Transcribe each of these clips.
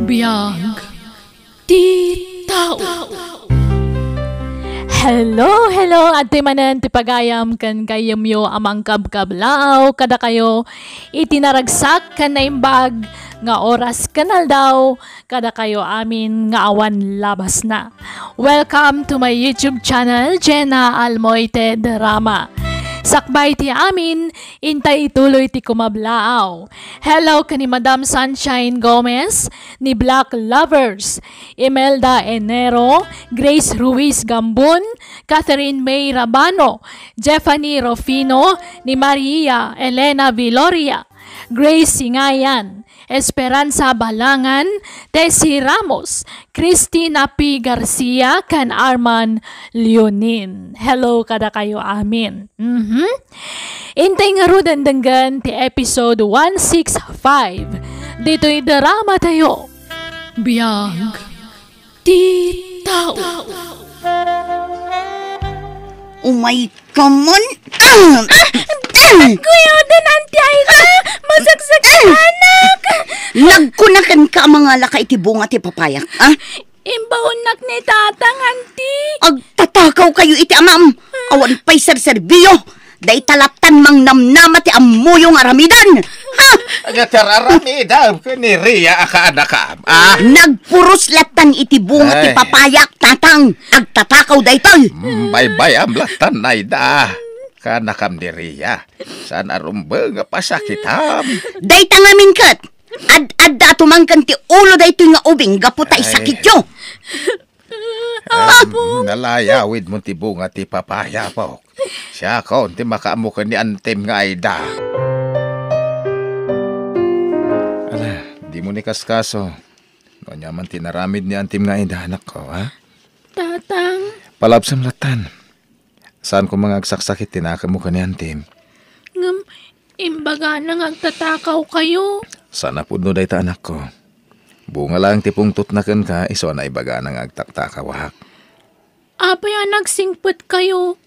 Biyag ti tao. Hello, ati manen ti pagayam kan kayamyo amang kabkablaaw kada kayo itinaragsak kan naimbag nga oras kanal daw kada kayo amin nga awan labas na. Welcome to my YouTube channel, Jenna Almoite Drama. Sakbay ti amin, intay ituloy ti kumablaaw. Hello kani Madam Sunshine Gomez, ni Black Lovers, Imelda Enero, Grace Ruiz Gambun, Catherine May Rabano, Jeffany Rofino, ni Maria Elena Viloria, Grace Singayan, Esperanza Balangan, Tessie Ramos, Christina P. Garcia, kan Arman Leonin. Hello kada kayo amin. Intay nga ro dandanggan ti episode 165. Dito'y drama tayo. Biyag ti tao. Umay ka man! Kuya, nanti ay na! Masagsak anak! Nagkunakan ka mga laka iti bunga ti papayak, ah? Imbaunak ni tatang, anti! Agtatakaw kayo iti amam! Awan pa'y serserbiyo! Day talaptan mang namnama ti amuyong aramidan! Ha? Agatar aramida, kaniriya aka anakam, ah? Nagpuros latan iti bunga ti papayak, tatang! Agtatakaw daytoy! Bye-bye am latan na ida. Kanakam diriya. Saan arumba nga pasakitam? Day tangamin kat! Ad-adda tumangkan ti ulo daytoy nga ubing gaputa isakit yo! Nalayawid mo ti bunga ti papaya po. Siya ko, ti makaamukan ni antem nga ayda. Ala, di mo ni kaskaso. Nonya man tinaramid ni antem nga ayda, anak ko, ha? Tatang. Palabsam latan. Saan ko mga agsaksakit tinakamukan ni antem? Ngam, imbaga nang agtatakaw kayo. Sana po no day ta anak ko. Bunga lang ti pungtot na kan ka, iso na ibaga nang agtaktakawak. Apay nagsingpot kayo.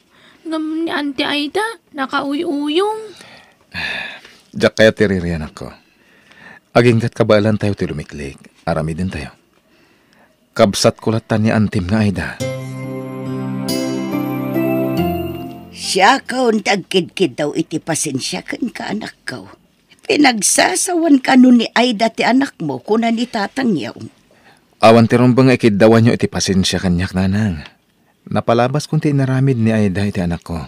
Ngam ni Auntie Aida, nakauy-uyong. Diyak kaya tiriri anak ko. Agingkat kabalan tayo ti lumiklik. Arami din tayo. Kabsat kulatan ni Antim nga Aida. Siya kaon tagkid-kid daw iti pasensya kan ka anak ko. Pinagsasawan ka nun ni Aida ti anak mo kuna ni tatang yaw. Awan ti rombang ikiddawan nyo iti pasensya kanyak nanang. Napalabas kung ti inaramid ni Aida iti anak ko.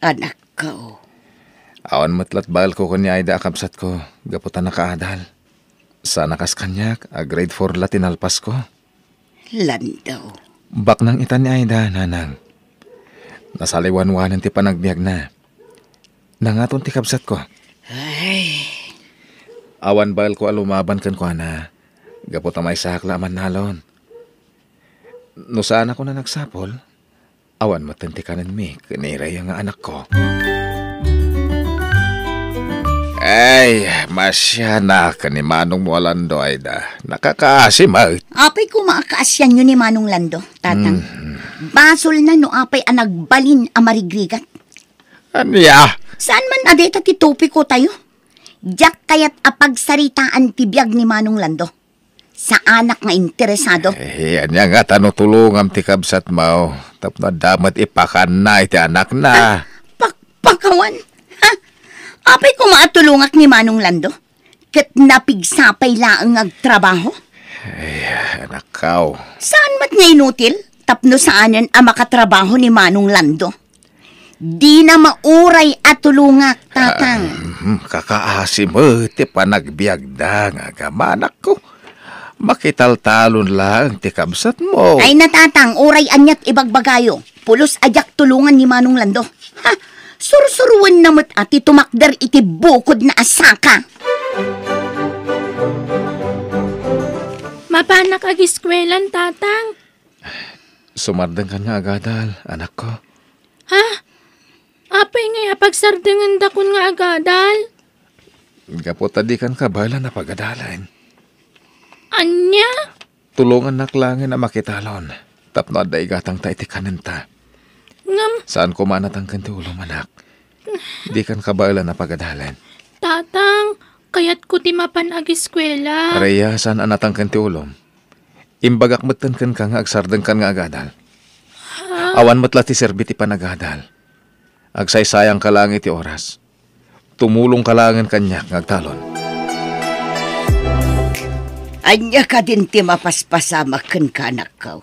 Anak ko. Awan matlat bal ko ni Aida akabsat ko. Gaputan na kaadal. Sana kas kanyak, grade 4 latinalpas ko. Landaw. Bak nang itan ni Aida, nanang. Nasaliwan-wanan ti panagbiag na. Nangaton ti kabsat ko. Ay. Awan bal ko alumaban kan ko na. Gaputan may sakla man nalon. No saan ako na nagsapol, awan matantikanan mi, kaniray ang anak ko. Ay, masya na ka ni Manong mo Lando, Aida. Nakakaasim, ah. Apay ko maakaasyan nyo ni Manong Lando, tatang. Basol na no apay anagbalin amarigrigat. Aniya? Saan man adeta ti topi ko tayo? Diyak kayat apagsaritaan ti biyag ni Manong Lando. Sa anak nga interesado. Anya nga tanutulungam ti kabsat mo. Tapno damat ipakan na iti anak na. Pakpakawan? Ha? Apay ko maatulungak ni Manong Lando? Kat napigsapay laang agtrabaho? Ay, anak kaw. Saan mat nga inutil? Tapno saanan ang makatrabaho ni Manong Lando? Di na mauray at tulungak, tatang. Kakaasim mo, ti panagbiag da nga gamanak ko. Makitaltalon lang ti kabsat mo. Ay natatang, uray anyat ibagbagayo. Pulos ajak tulungan ni Manong Lando. Ha? Sursuruan na mo't ati tumakder iti bukod na asaka. Mapanak ag-iskwelan, tatang. Sumardang ka nga agadal, anak ko. Ha? Apay nga pagsardangan dakon nga agadal? Gaputa di kan kabala na pagadalan. Anya? Tulungan naklangin na makitalon. Tapno da igatang ta iti kanenta. Ngam, Saan ko manatang kanti ulo manak? Di kan kabala na pagadalan. tatang, kayat ko ti mapan ag-eskwela. Rhea, saan anatang kan ti ulom? Imbagak matan kan ka nga agsardeng kan nga agadal. Awan matla ti serbi ti panagadal. Agsaysayang ka lang iti oras. Tumulong ka langan kanyak nga agtalon. Anya ka din ti mapaspasama ken ka anak ko.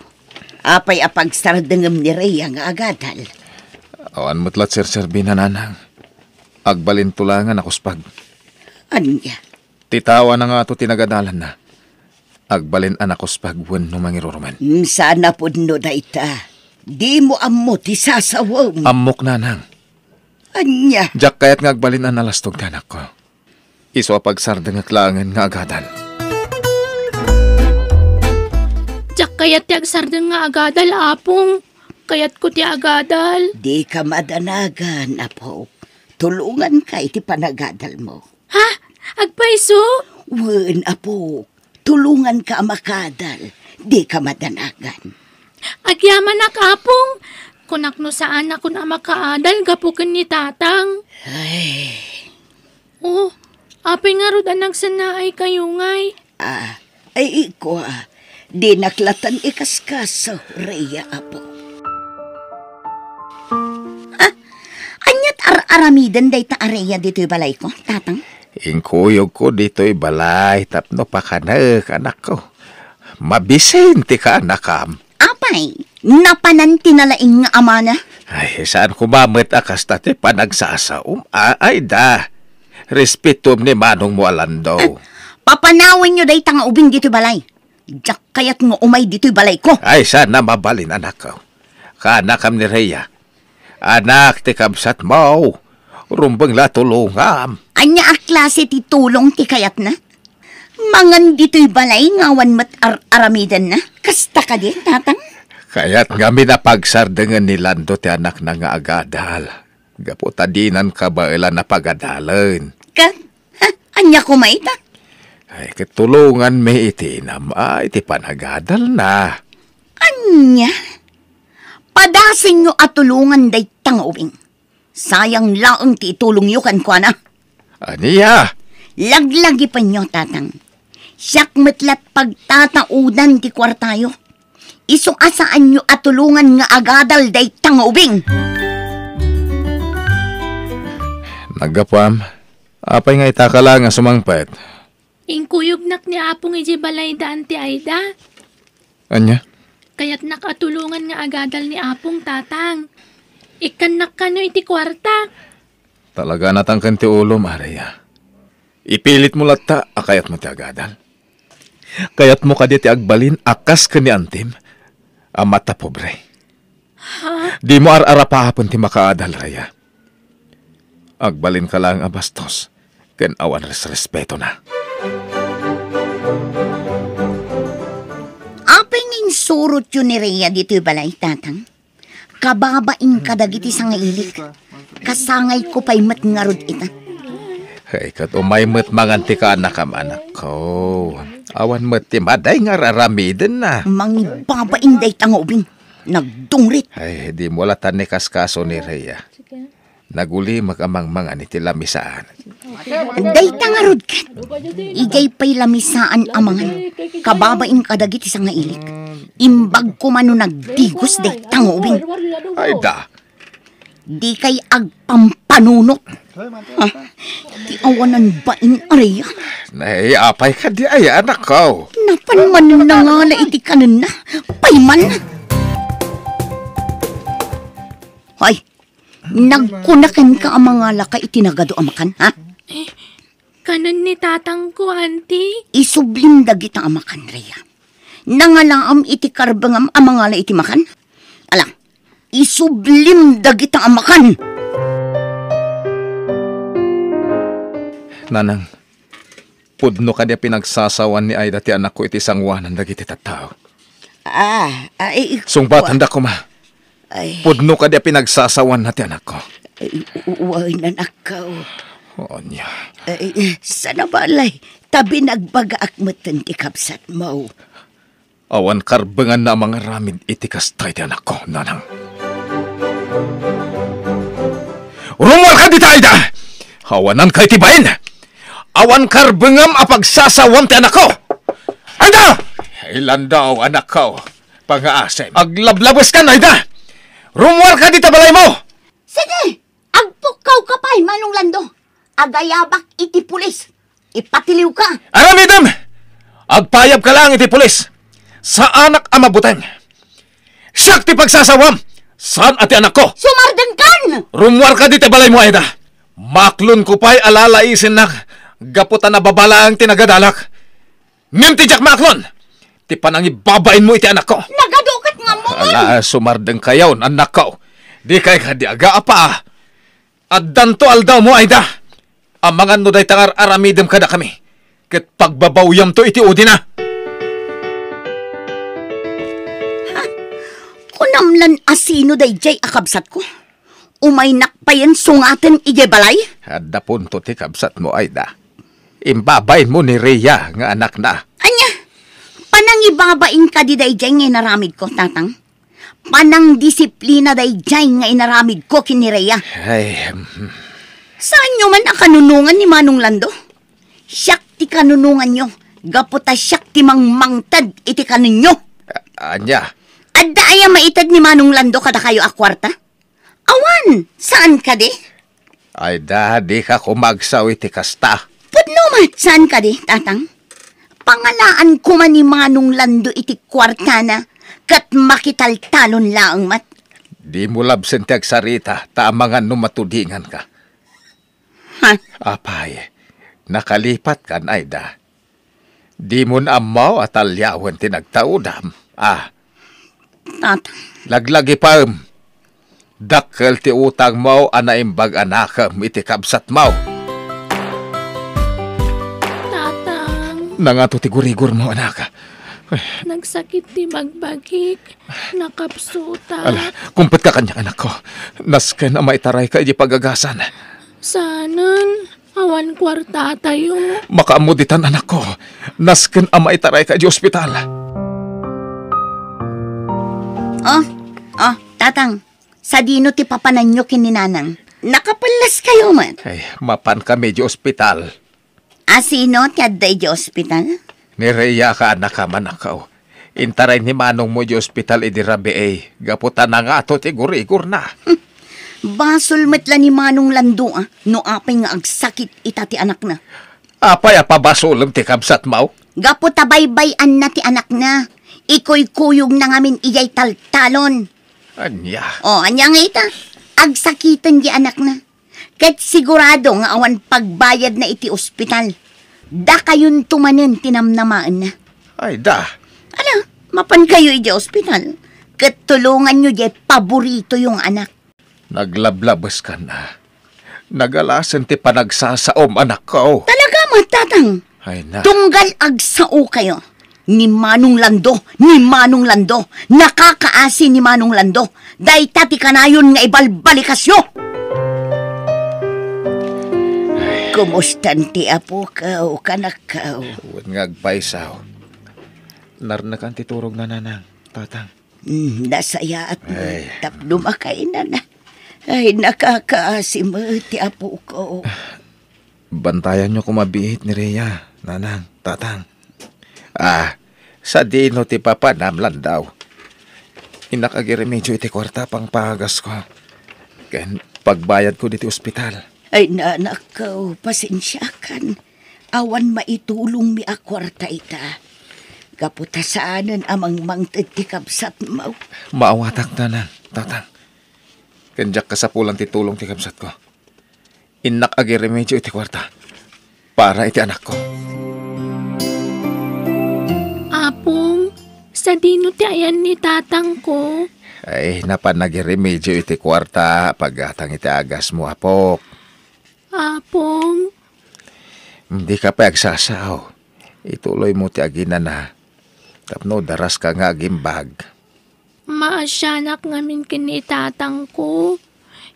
Apay apagsardengem ni Rhea nga agadal. Awan matlat serserbi na nanang. Agbalin tulangan akospag. Anya? Titawa na nga ito tinagadalan na. Agbalin anakospag wenno mangiruruman. Sana po no da ita. Di mo ammo ti sasawaw mo. Amok nanang. Anya? Jak kayat nga agbalin analastog ti anak ko. Iso pagsardeng at langan nga agadal. Jak kayat ti agsardeng nga agadal, apong. Kayat ko ti agadal. Di ka madanagan, apo. Tulungan ka iti panagadal mo. Ha? Agpaiso? Wen, apo. Tulungan ka makadal. Di ka madanagan. Agyaman na kapong. Kunak no saan ako na makaadal, gapukin ni tatang. Ay, Oh, apay nga rod anang sanaay kayo ngay. ay iko Di naklatan ikaskaso, Rhea, apo. Anyat aramidan day ta Rhea dito'y balay ko, tatang? Ingkuyog ko dito'y balay tapno pa ka na anak ko. Mabisin ti ka anakam. Apay, napananti na laing nga ama na? Ay, saan kumamit akas tate panagsasaum? Ay da. Respetum ni manong mo alando. Papanawin nyo day ta nga ubing dito'y balay. Diyak kayat nga umay dito'y balay ko. Ay, sana mabalin anak ko. Kanakam ni Rhea. Anak ti kabsat mo. Rumbang latulungam. Anya a klase ti tulong ti kayat na? Mangan dito'y balay ngawan mat aramidan na? Kasta ka din, tatang? Kaya't nga minapagsardengan ni Lando ti anak na nga agadal. Gaputadinan ka ba ila na pagadalan? Anya kumay ta? Ay, katulungan may itinam, iti panagadal na. Anya? Padasin nyo at tulungan day tangawing. Sayang laang ti itulong nyo kan kwa na. Aniya? Laglagi pa nyo, tatang. Siyak matlat pagtataudan ti kwartayo. Iso asaan nyo at tulungan nga agadal day tangawing. Nagapam, apay nga itakala nga sumangpet. Ingkuyog nak ni apong iji balay daan ti Aida. Anya? Kaya't nakatulungan nga agadal ni apong tatang. Ikan nakano iti kwarta. Talaga natangkan ti ulo, Maria. Ipilit mo lata, akayat mo ti agadal. Kayat mo ka di ti agbalin, akas ka ni Antim. Amata pobre. Ha? Di mo ar-arapahapon ti makaadal, Rhea. Agbalin ka lang abastos. Ken awan respeto na. Apeng surot yun ni Rhea dito'y balay, tatang. Kababaing kadagiti sa ngailik. Kasangay ko pa'y matngarod ita. Ay, kat umaymet manganti ka anak ko. Awan met ti maday nga raramiden na. Mangibabaing day tangobing. Nagdungrit. Ay, di mo latan ni kaskaso ni Rhea. Naguli magamang ni ti lamisaan. Day tangarod kat. Igay pa'y lamisaan amangan. Kababaing kadagiti sa ngailik. Imbag ko mano nagdigos day tangobing. Ay da. Di kay agpampanunot. Ti awanan baing Rhea. Naiapay ka di ay anak ko. Napanman na nga na iti kanan na. Payman. Hoy, nagkunakan ka ang mga laka itinagado amakan, ha? Kanan ni tatang ko, auntie. Isublim dagita amakan, Rhea. Nangalaam iti karbangam ang mga la iti makan. Alang, isublim dagita amakan. Nanang, pudno ka di pinagsasawan ni Aida ti anak ko iti sangwanan dagiti tattao. Ay, Sungbat handa ko ma. Ay, Pudno ka di pinagsasawan na ti anak ko. uway na nakaw. O niya. Sana balay, tabi nagbagaak matan ti kapsat mo. Awan karbangan na mga ramid iti kastay ti anak ko, nanang. Rumor ka di Aida! Hawanan kay ti bain! Awan karbengam apagsasawam ti anak ko. Ayda! Ilan daw anak ko. Pang-aasem. Aglablabas ka na, Ayda. Rumwar ka dito balay mo. Sige, agpukaw ka pa'y Manong Lando. Agayabak iti pulis. Ipatiliw ka. Aramidam! Agpayab ka lang iti pulis. Sa anak amabuteng. Siyak ti pagsasawam. Saan ati anak ko? Sumardengkan! Rumwar ka dito balay mo, Ayda. Maklon ko pa'y alalaisin na gaputan na babala ang tinagadalak. Ngem ti jak maklon. Ti panang ibabain mo iti anak ko. Nagadukat nga mo man. Ala, sumardeng kayaw, anak ko. Di kay ka di aga apa. At danto aldaw mo, Ayda. Amangan no day tangar aramidem kada kami. Ket pagbabawyam to iti udi na. Kunamlan asino day jay akabsat ko. Umaynak pa yan sungaten ije balay. Adda punto ti kabsat mo, Ayda. Imbabain mo ni Rhea nga anak na. Anya, panang ibabain ka di day jay nga inaramid ko, tatang. Panang disiplina day jay nga inaramid ko kinireya. Ay, Saan nyo man ang kanunungan ni Manong Lando? Siyak ti kanunungan nyo. Gaputa siyak ti mangmangtad iti kaninyo. anya. Adda aya maitad ni Manong Lando kada kayo akwarta? Awan, saan ka di? Ayda, di ka kumagsaw iti kasta. Pudnumat, saan ka di, tatang? Pangalaan ko man ni Manong Lando iti kwarta na kat makitaltalon laang mat. Di mo labsen ti agsarita, tamangan no matudingan ka. Ha? Apay, nakalipat kan, Ayda. Di mo na amaw at alyawan tinagtaudam. Tatang, Laglagi pa, dakkel ti utang mo anaimbag anakam iti kabsat mo. Tatang, Nangato ti gurigur mo, anak. nagsakit ti bagbagik. Nakapsuta. Ala, kumpet ka kanya, anak ko. Nasken na maitaray ka iti pagagasan. Sanan, awan kwarta tayo. Makaamuditan, anak ko. Nasken a maitaray ka iti ospital. tatang, sa dino ti papanan nyo kininanang. Nakapalas kayo man. Ay, mapan kami iti ospital. Asino ti adda iti ospital? Ni Rhea ka anak ka manakaw. Intaray ni Manong mo iti ospital iti rabi gaputan na nga ato ti gurigur na. Basol metla ni Manong Lando no apay nga agsakit ita ti anak na. Apay apabasulong ti kabsat mo. Gapo tabaybayan na ti anak na. Iko'y kuyog na ngamin iyay taltalon. Anya. Anya nga ita. Agsakitan di anak na. Ket sigurado nga awan pagbayad na iti ospital. Da kayon tumanen tinamnamaan na. Ay da. Ala, mapan kayo iti ospital. Ket tulungan nyo di paborito yung anak. Naglablabas ka na. Nagalasan ti panagsasaom, anak ko. Talaga matatang. Ay na. Tunggal agsao kayo. Ni Manong Lando, ni Manong Lando. Nakakaasi ni Manong Lando. Day tati kanayon nga ibalbalikasyo. Kumustan ti apo ka o kanak ka o? Huwag ngagpaisaw. Narnakan ti turog na nanang, tatang. Nasaya at Ay. tapno makainan na. Ay, nakakaasi mo ti apo ko. Bantayan nyo kumabihit ni Rhea, nanang, tatang. Sa dino ti papanamlan daw. Inakagiremedyo iti kwarta pang pagas ko. Ken pagbayad ko diti ospital. Ay, nanak ko, pasensyakan. Awan maitulong mi akwarta ita. Kaputa saanan amang mangtid ti kabsat mo. Maawatak na nang, tatang. Kanjak kasapulan ti tulong ti kabsat ko. Inakagiremedyo iti kwarta. Para iti anak ko. Apong, sa dino ti ayan ni tatang ko. Ay, napanagiremedyo iti kwarta paggatang iti agas mo, apok. Apong, Hindi ka pa agsasaw. Ituloy mo ti agina na. Tapno daras ka nga agimbag. maasyanak ngamin kini tatang ko.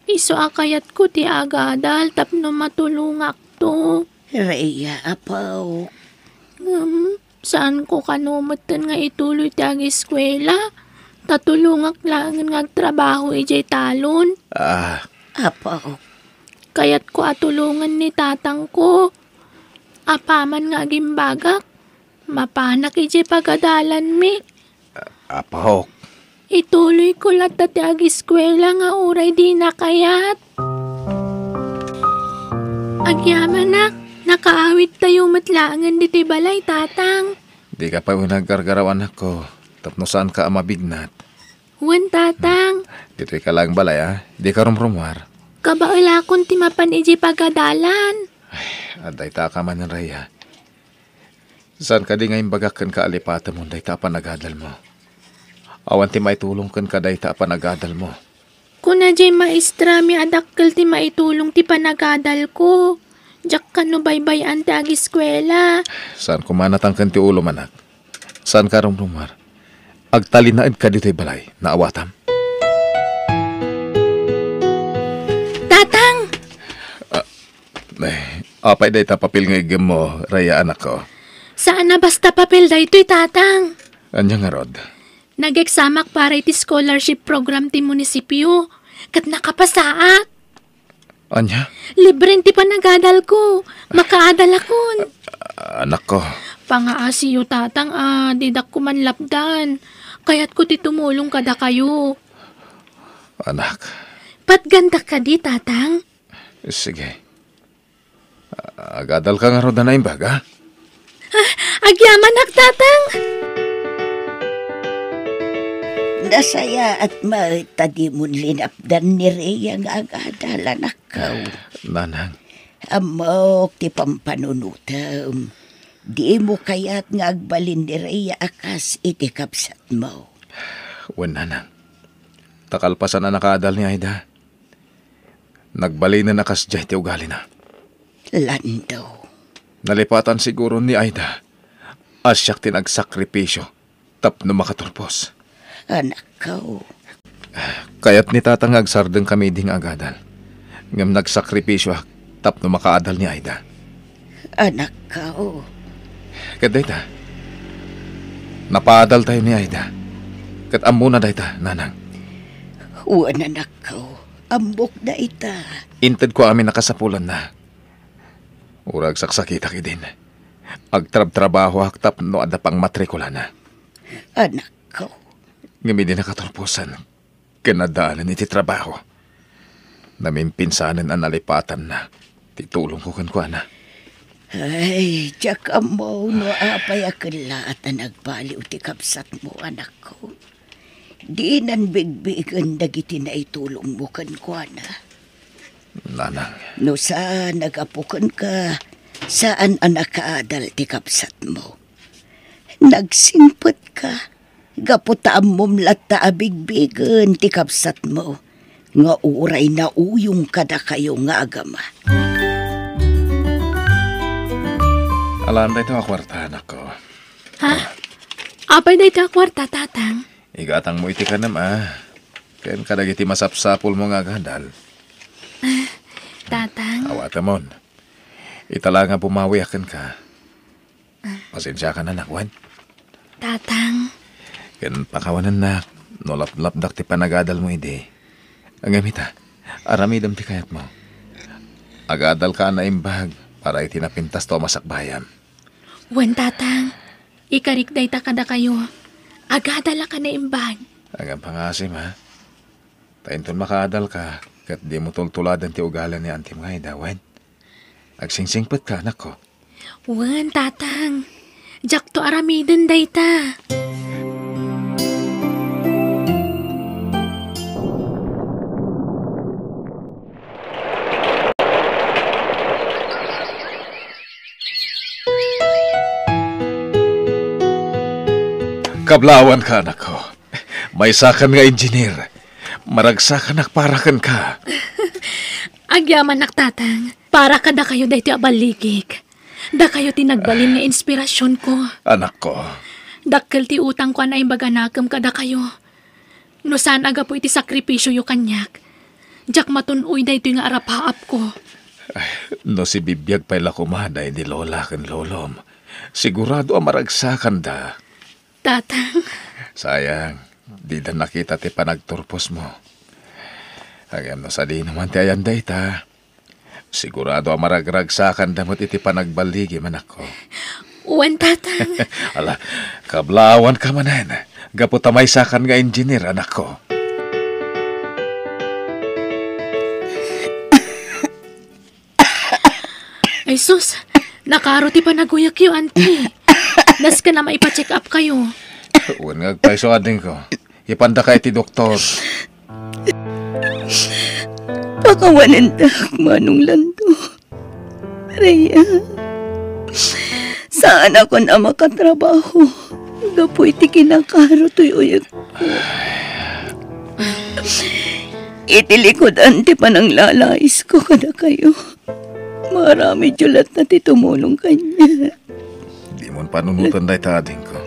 Iso akayat ko ti agadal tapno matulungak to. Rhea, apaw. Saan ko kanumatan nga ituloy ti ag eskwela? Tatulungak lang nga trabaho ijay talon. Apaw. Kayat ko atulungan ni tatang ko. Apaman nga gimbagak. Mapanak iti pagadalan mi. Apahok. Ituloy ko lang dati ag-eskwela nga uray di nakayat. Agyaman nak, nakaawit tayo matlangan diti balay, tatang. Di ka pa nagkargaraw anak ko. Tapno saan ka mabignat. Wan, tatang. Dito'y ka lang balay Di ka rumrumwar. Kabaulakon ti mapan iti pagadalan. Aday ta ka man ng raya. Saan ka di ngayon bagakan ka alipata mo day ta panagadal mo. Awan ti maitulong kan ka day ta panagadal mo. Kuna jay maestra mi adakkel ti maitulong ti panagadal ko. Jak ka no baybayan ti ag-eskwela. Saan kumanatang kan ti ulo manak? Saan ka rumrumar? Agtalinaid ka dito'y balay, naawatam. Tatang! Apay day ta papil nga igam mo, raya anak ko. Saan na basta papel da ito'y tatang? Anya nga rod? Nag-examak para iti scholarship program ti munisipyo. Kat nakapasaak. Anya? Libre ti panagadal ko. Makaadal akon. Anak ko. Pangaasiyo tatang didak ko man lapdan. Kaya't ko ti tumulong kada kayo. Anak. Patganda ka di tatang? Sige. Agadal ka nga rod na imbag, ha? Agyaman nak tatang. Nasaya at matadi mo linapdan ni Rhea nga agadal anak ko. Nanang. Amok ti pampanunutam. Di mo kaya't nga agbalin ni Rhea akas iti kapsat mo. Wan nanang. Takalpasan na nakaadal ni Aida. Nagbali na nakas jay ti ugali na. Lando. Nalipatan siguro ni Aida. Asyak tinagsakripisyo. Tapno makaturpos. Anak ko. Kaya't ni tatang agsardeng kami ding agadal. Ngam nagsakripisyo tapno makaadal ni Aida. Anak ko. Kadayta. Napaadal tayo ni Aida. Kat amuna dayta, nanang. Uwan anak ko. Ambok na ita. Inted ko amin nakasapulan na. Urag saksakita ki din. Agtrab-trabaho haktap no ada pang matrikula na. Anak ko. Ngami din nakaturpusan. Kanadaanan iti trabaho. Namimpinsanan ang nalipatan na. Titulong ko kan ko na. Ay, tiyak mo no apay akala at nagpaliw ti kapsat mo anak ko. Di nan bigbigan dagiti na itulong mo kan ko na. Nanang. No saan nagapukan ka, saan anak kaadal ti kapsat mo. Nagsimpot ka, gaputaan mom lata abigbigan ti kapsat mo. Nga uray na uyong kada kayo nga agama. Alam na ito ang kwarta, anak ko. Ha? Apay da ito kwarta, tatang? Igatang mo iti ka nama. Kayan kadagiti masapsapul mo nga gadal. Tatang? Awatamon. Itala nga bumawi akan ka. Pasensya ka na, nakwan. Tatang? Kayan pakawanan na. Nolap-lapdak ti panagadal mo ide. Ang gamita, aramidam ti kayat mo. Agadal ka na imbag para itinapintas to masakbayan. Wan, tatang. Ikarik day ta kada kayo. Agadala ka na imbag. Ang pangasim, ha? Tainton makaadal ka, kat di mo tultuladan ti ugalan ni Auntie Maida, wen. Agsingsingpet ka, anak ko. Wan, tatang. Jak to aramiden day ta. Kablawan ka, anak ko. May sakan nga engineer. Maragsakan nakparakan ka. Agyaman nak tatang. Para ka da kayo day ti abaligig. Da kayo tinagbalin nga inspirasyon ko. Anak ko. Dakkel ti utang ko na imbaganakam ka da kayo. No saan aga po iti sakripisyo yu kanyak. Jak matunoy day ito nga arapaap ko. No si bibiyag pala kumaday ni lola kan lolom. Sigurado ang maragsakan da. Tatang. Sayang, di na nakita ti panagturpos mo. Agam no sa di naman ti ayan day ta. Sigurado ang maragragsakan damot iti panagbaligi man ako. Uwan, tatang. Ala, kablawan ka manan. Gapot tamay sakan nga engineer, anak ko. Ay sus, nakaroti pa naguyak yung auntie. Nas ka na maipa-check up kayo. Uwan nga paiso ading ko. Ipanda ka iti doktor. Pakawanan tak, Manong Lando. Rhea, saan ako na makatrabaho? Gapo iti kinakaro to'y uyag ko. Itilikod ante pa ng lalais ko kada kayo. Marami julat na titumulong kanya. Di mo panunutan dahi ta ading ko.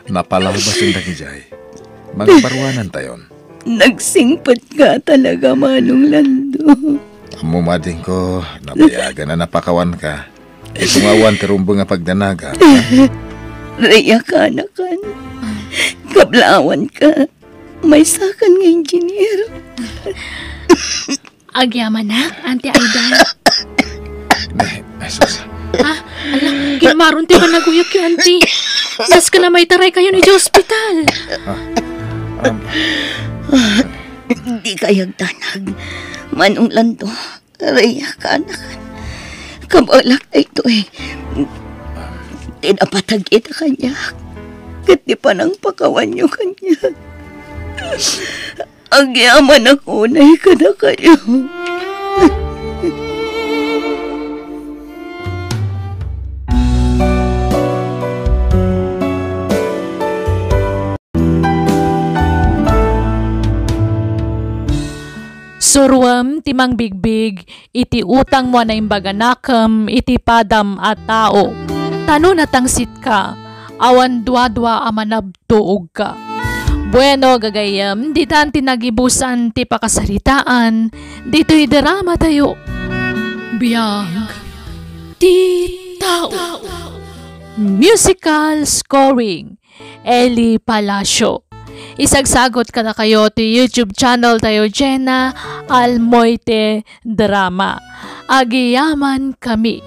Napalabas yung dagijay. Mga baruanan tayon. Nagsingpat ka talaga, Manong Lando. Amo mading ko, nabayagan na napakawan ka. Itungawan terumbo nga pagdanaga. Rhea ka na kan. Kablawan ka. May sakan nga engineer. Agyaman na, Auntie Aida. Ay, sus. Ha? Ala, kinmaron ti pa naguyak yung auntie. Nas ka na may taray kayo ni hospital. Hindi kayag tanag. Manong Lando. Rhea ka na kan. Kabalak na ito eh. Tinapatag ita kanya. Kati pa nang pakawan nyo kanya. Ang yaman ako na ikada kayo. Surwam timang bigbig, iti utang mo na imbaga nakam, iti padam at tao. Tano natangsit ka, awan dwa-dwa amanabtuog ka. Bueno gagayam, di tan tinagibusan ti pakasaritaan, dito'y drama tayo. Biyag, ti tao. Musical scoring, Eli Palacio. Isagsagot ka na kayo ti YouTube channel tayo, Jenna Almoite Drama. Agiyaman kami.